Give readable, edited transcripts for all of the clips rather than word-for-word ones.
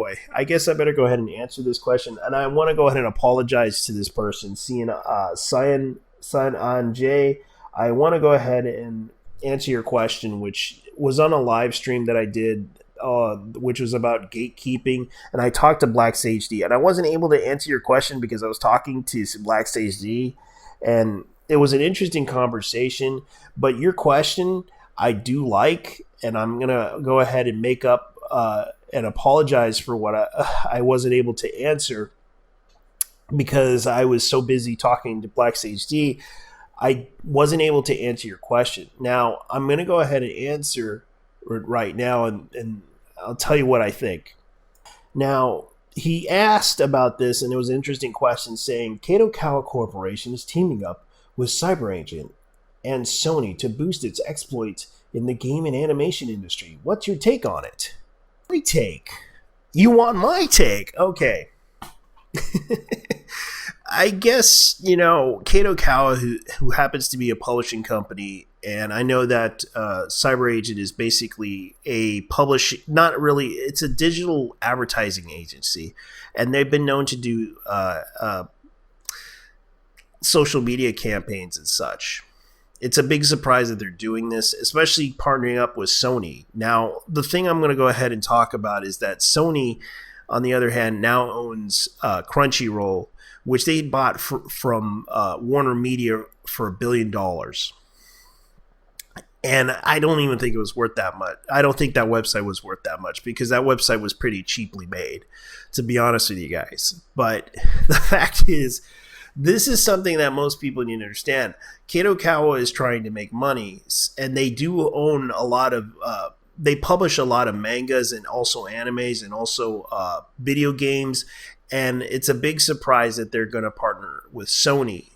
boy, I guess I better go ahead and answer this question. And I want to go ahead and apologize to this person, seeing Siah Ian Jay. I want to go ahead and answer your question, which was on a live stream that I did, which was about gatekeeping. And I talked to Black Sage D, and I wasn't able to answer your question because I was talking to Black Sage D, and it was an interesting conversation. But your question, I do like, and I'm gonna go ahead and make up and apologize for what I wasn't able to answer because I was so busy talking to Black Sage D. I wasn't able to answer your question. Now, I'm going to go ahead and answer right now, and I'll tell you what I think. Now, he asked about this, and it was an interesting question, saying Kato Kawa Corporation is teaming up with CyberAgent and Sony to boost its exploits in the game and animation industry. What's your take on it? My take? You want my take? Okay. I guess, Kato Kawa, who happens to be a publishing company, and I know that CyberAgent is basically not really, it's a digital advertising agency, and they've been known to do social media campaigns and such. It's a big surprise that they're doing this, especially partnering up with Sony. Now, the thing I'm going to go ahead and talk about is that Sony, on the other hand, now owns Crunchyroll, which they bought from Warner Media for $1 billion. And I don't even think it was worth that much. I don't think that website was worth that much because that website was pretty cheaply made, to be honest with you guys. But the fact is, this is something that most people need to understand. Kato Kawa is trying to make money, and they do own a lot of they publish a lot of mangas and also animes and also video games. And it's a big surprise that they're going to partner with Sony.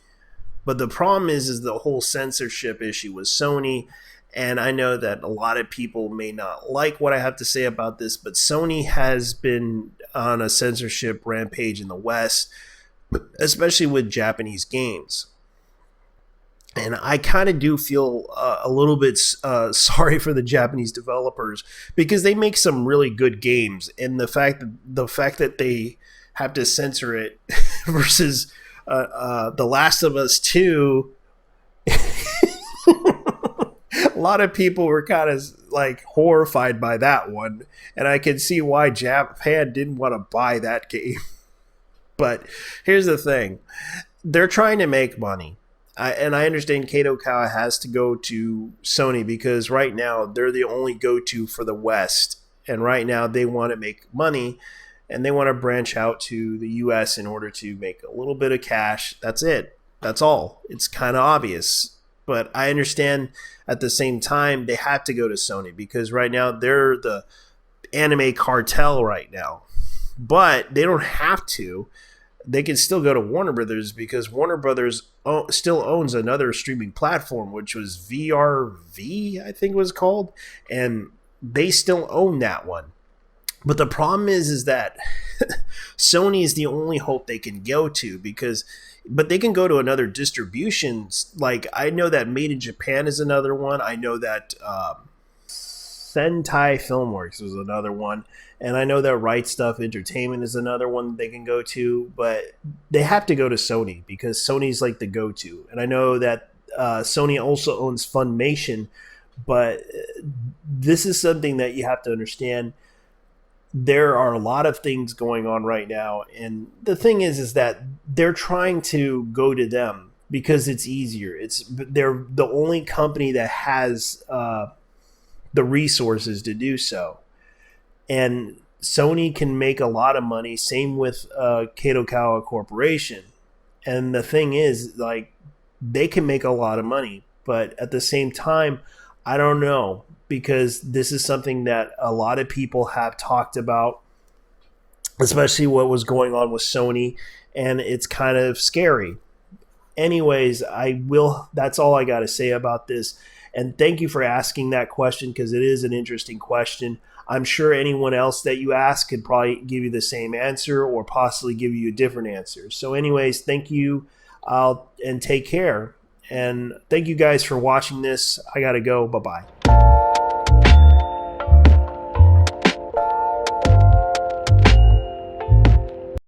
But the problem is the whole censorship issue with Sony. And I know that a lot of people may not like what I have to say about this, but Sony has been on a censorship rampage in the West, especially with Japanese games. And I kind of do feel a little bit sorry for the Japanese developers because they make some really good games. And the fact that they have to censor it versus The Last of Us 2. A lot of people were kind of like horrified by that one, and I can see why Japan didn't want to buy that game. But here's the thing. They're trying to make money. And I understand Kato Kawa has to go to Sony because right now they're the only go-to for the West. And right now they want to make money. And they want to branch out to the U.S. in order to make a little bit of cash. That's it. That's all. It's kind of obvious. But I understand at the same time they have to go to Sony because right now they're the anime cartel right now. But they don't have to. They can still go to Warner Brothers because Warner Brothers still owns another streaming platform, which was VRV, I think it was called. And they still own that one. But the problem is that Sony is the only hope they can go to but they can go to another distributions. Like I know that Made in Japan is another one. I know that Sentai Filmworks is another one. And I know that Right Stuff Entertainment is another one they can go to. But they have to go to Sony because Sony's like the go-to. And I know that Sony also owns Funimation. But this is something that you have to understand. There are a lot of things going on right now, and the thing is that they're trying to go to them because it's easier. They're the only company that has the resources to do so, and Sony can make a lot of money. Same with Kato Kawa Corporation, and the thing is, like, they can make a lot of money, but at the same time, I don't know. Because this is something that a lot of people have talked about, especially what was going on with Sony, and it's kind of scary. Anyways, that's all I got to say about this. And thank you for asking that question because it is an interesting question. I'm sure anyone else that you ask could probably give you the same answer or possibly give you a different answer. So anyways, thank you and take care. And thank you guys for watching this. I got to go. Bye-bye.